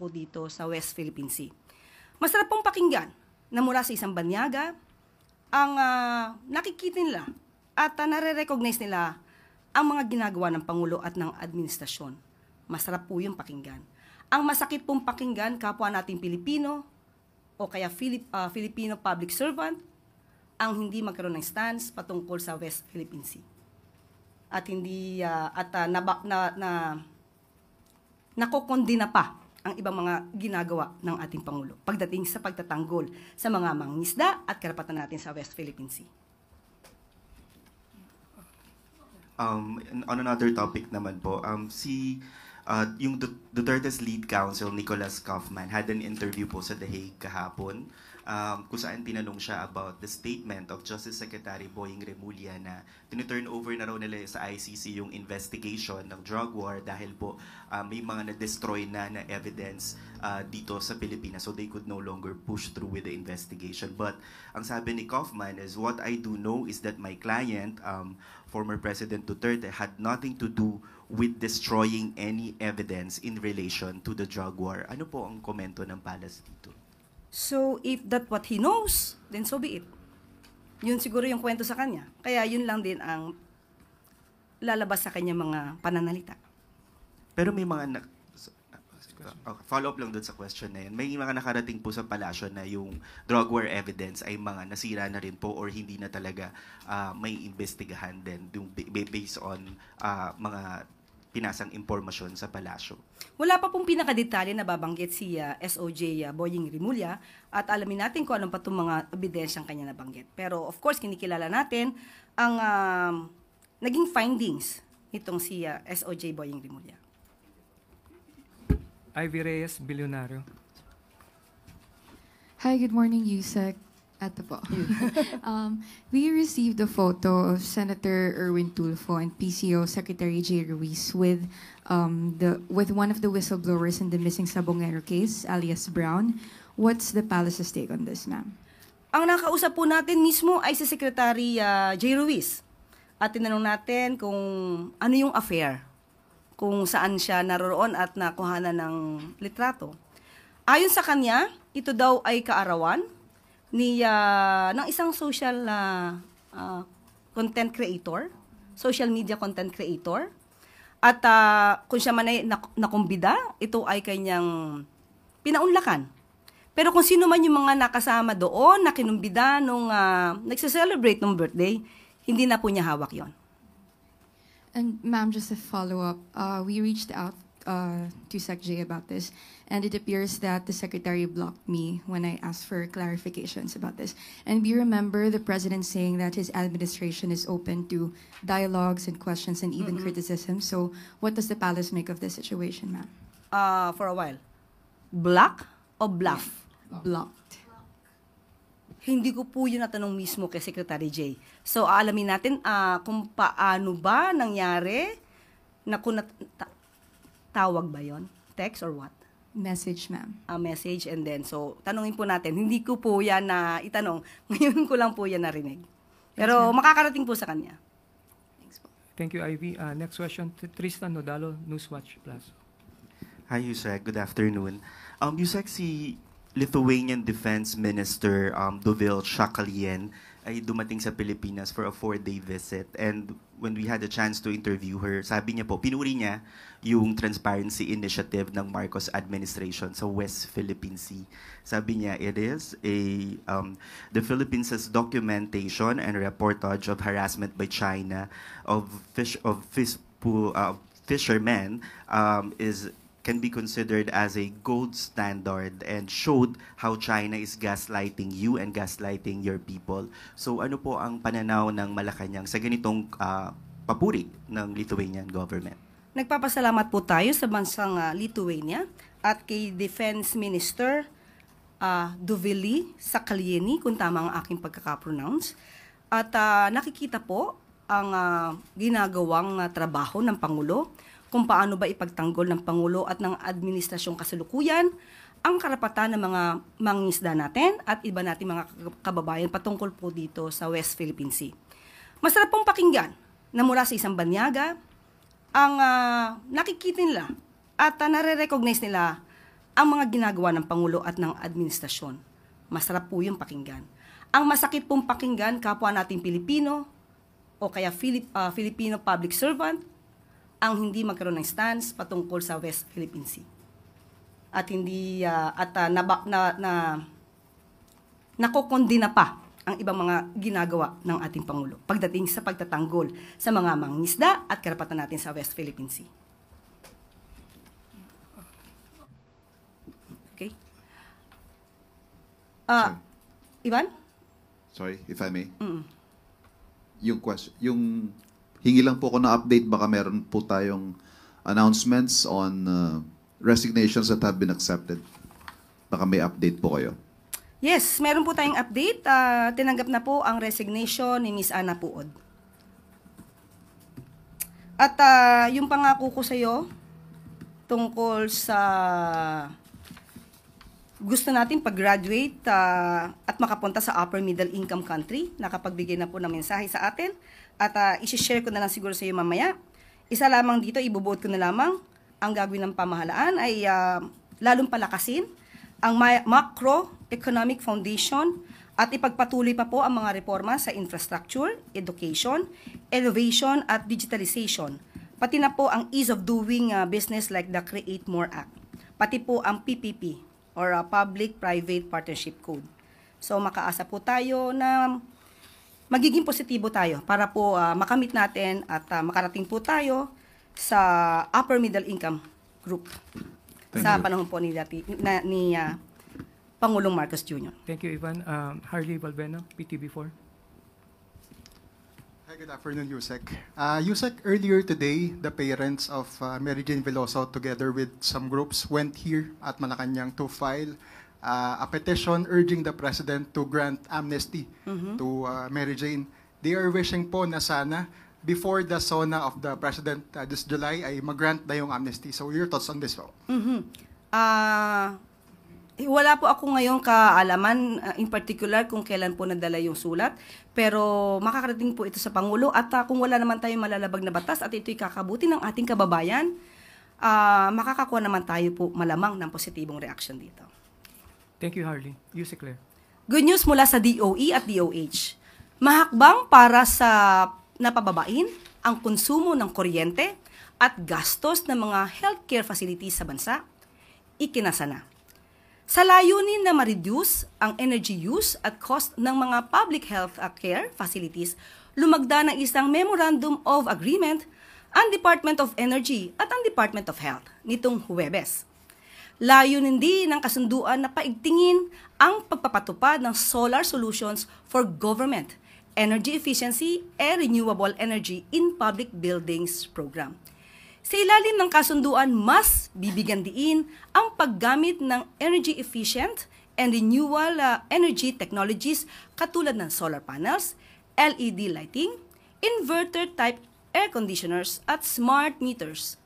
po dito sa West Philippine Sea. Masarap pong pakinggan na mula sa isang banyaga, ang nakikita nila at nare-recognize nila ang mga ginagawa ng Pangulo at ng administrasyon. Masarap po yung pakinggan. Ang masakit pong pakinggan, kapwa nating Pilipino o kaya Filipino public servant, ang hindi magkaroon ng stance patungkol sa West Philippine Sea. At hindi nakokondina pa ang ibang mga ginagawa ng ating Pangulo pagdating sa pagtatanggol sa mga mangingisda at karapatan natin sa West Philippine Sea. On another topic naman po, yung Duterte's lead counsel, Nicholas Kaufman, had an interview po sa The Hague kahapon, kung saan tinanong siya about the statement of Justice Secretary Boying Remulla na tiniturn over na raw nila sa ICC yung investigation ng drug war dahil po may mga na-destroy na evidence dito sa Pilipinas, so they could no longer push through with the investigation. But ang sabi ni Kaufman is, what I do know is that my client, former President Duterte, had nothing to do with destroying any evidence in relation to the drug war. Ano po ang komento ng Palace dito? So, if that what he knows, then so be it. Yun siguro yung kwento sa kanya. Kaya yun lang din ang lalabas sa kanya mga pananalita. Pero may mga follow-up lang doon sa question na yun. May mga nakarating po sa palasyo na yung drug war evidence ay mga nasira na rin po or hindi na talaga may investigahan din based on mga pinasang impormasyon sa palasyo. Wala pa pong pinakadetalye na babanggit si SOJ Boying Remulla at alamin natin kung anong pa itong mga ebidensyang kanya nabanggit. Pero of course, kinikilala natin ang naging findings nitong si SOJ Boying Remulla. Ivy Reyes, Bilyonaryo. Hi, good morning, Yusek. Ato po. We received a photo of Senator Erwin Tulfo and PCO Secretary Jay Ruiz with one of the whistleblowers in the missing Sabongero case, alias Brown. What's the palace's take on this, ma'am? Ang nakausap po natin mismo ay si Secretary Jay Ruiz. At tinanong natin kung ano yung affair, kung saan siya naroon at nakuha ng litrato. Ayon sa kanya, ito daw ay kaarawan ng isang social content creator, social media content creator. At kung siya man ay nakumbida, ito ay kanyang pinaunlakan. Pero kung sino man yung mga nakasama doon, na kinumbida nung nagse-celebrate ng birthday, hindi na po niya hawak yon. And ma'am, just a follow-up. We reached out to Sec J about this, and it appears that the secretary blocked me when I asked for clarifications about this. And we remember the president saying that his administration is open to dialogues and questions and even criticism. So what does the palace make of this situation, ma'am? For a while. Block o bluff? Blocked. Hindi ko po yun natanong mismo kay Secretary Jay. So aalamin natin kung paano ba nangyari na kung tawag ba yon? Text or what? Message, ma'am. A message, and then, so, tanungin po natin. Hindi ko po yan na itanong. Ngayon ko lang po yan narinig. Pero makakarating po sa kanya. Thanks po. Thank you, Ivy. Next question, Tristan Nodalo, Newswatch Plus. Hi, Yusek. Good afternoon. Yusek, si Lithuanian Defense Minister Dovile Shakalien ay dumating sa Pilipinas for a 4-day visit. And when we had a chance to interview her, sabi niya po, pinuri niya yung transparency initiative ng Marcos administration sa West Philippine Sea. Sabi niya, it is the Philippines' documentation and reportage of harassment by China of fishermen can be considered as a gold standard and showed how China is gaslighting you and gaslighting your people. So ano po ang pananaw ng Malacanang sa ganitong papuri ng Lithuanian government? Nagpapasalamat po tayo sa bansang Lithuania at kay Defense Minister Dovile Sakalieni, kung tama ang aking pagkakapronounce. At nakikita po ang ginagawang trabaho ng Pangulo, kung paano ba ipagtanggol ng Pangulo at ng administrasyong kasalukuyan ang karapatan ng mga mangingisda natin at iba nating mga kababayan patungkol po dito sa West Philippine Sea. Masarap pong pakinggan na mula sa isang banyaga, ang nakikita nila at nare-recognize nila ang mga ginagawa ng Pangulo at ng administrasyon. Masarap po yung pakinggan. Ang masakit pong pakinggan, kapwa nating Pilipino o kaya Filipino public servant, ang hindi magkaroon ng stance patungkol sa West Philippine Sea. At hindi nakokondina pa ang ibang mga ginagawa ng ating Pangulo pagdating sa pagtatanggol sa mga mangingisda at karapatan natin sa West Philippine Sea. Okay? Ivan? Sorry, if I may. Mm. Yung hingi lang po ako na update, baka meron po tayong announcements on resignations that have been accepted. Baka may update po kayo. Yes, meron po tayong update. Tinanggap na po ang resignation ni Miss Ana Puod. At yung pangako ko sa iyo tungkol sa gusto natin pag-graduate at makapunta sa upper middle income country, nakapagbigay na po ng mensahe sa atin. At isi-share ko na lang siguro sa iyo mamaya. Isa lamang dito, ibubuot ko na lamang, ang gagawin ng pamahalaan ay lalong palakasin ang macroeconomic foundation at ipagpatuloy pa po ang mga reforma sa infrastructure, education, innovation at digitalization. Pati na po ang ease of doing business like the Create More Act. Pati po ang PPP or Public-Private Partnership Code. So makaasa po tayo na magiging positibo tayo para po makamit natin at makarating po tayo sa upper middle income group. Thank Sa you. panahon po ni Pangulong Marcos Jr. Thank you, Ivan. Harley Valvena, PTV4. Hi, good afternoon, Yusek. Yusek, earlier today, the parents of Mary Jane Veloso, together with some groups, went here at Malacanang to file a petition urging the President to grant amnesty to Mary Jane. They are wishing po na sana, before the SONA of the President this July, ay mag-grant na yung amnesty. So, your thoughts on this po? Wala po ako ngayong kaalaman in particular kung kailan po nadala yung sulat, pero makakarating po ito sa Pangulo at kung wala naman tayong malalabag na batas at ito'y kakabuti ng ating kababayan, makakakuha naman tayo po malamang ng positibong reaction dito. Thank you, Harley. Yusek Claire. Good news mula sa DOE at DOH. Mahakbang para sa napababain ang konsumo ng kuryente at gastos ng mga healthcare facilities sa bansa, ikinasa na. Sa layunin na ma-reduce ang energy use at cost ng mga public health care facilities, lumagda ng isang Memorandum of Agreement ang Department of Energy at ang Department of Health nitong Huwebes. Layunin din ng kasunduan na paigtingin ang pagpapatupad ng solar solutions for government, energy efficiency, and renewable energy in public buildings program. Sa ilalim ng kasunduan, mas bibigyan diin ang paggamit ng energy efficient and renewable energy technologies katulad ng solar panels, LED lighting, inverter-type air conditioners at smart meters.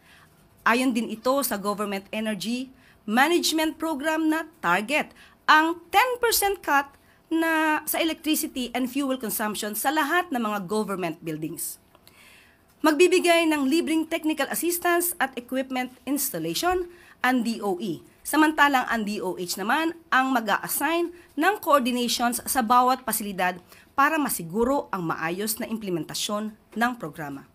Ayon din ito sa Government Energy Management Program na target ang 10% cut na sa electricity and fuel consumption sa lahat ng mga government buildings. Magbibigay ng libreng technical assistance at equipment installation ang DOE. Samantalang ang DOH naman ang mag-a-assign ng coordinations sa bawat pasilidad para masiguro ang maayos na implementasyon ng programa.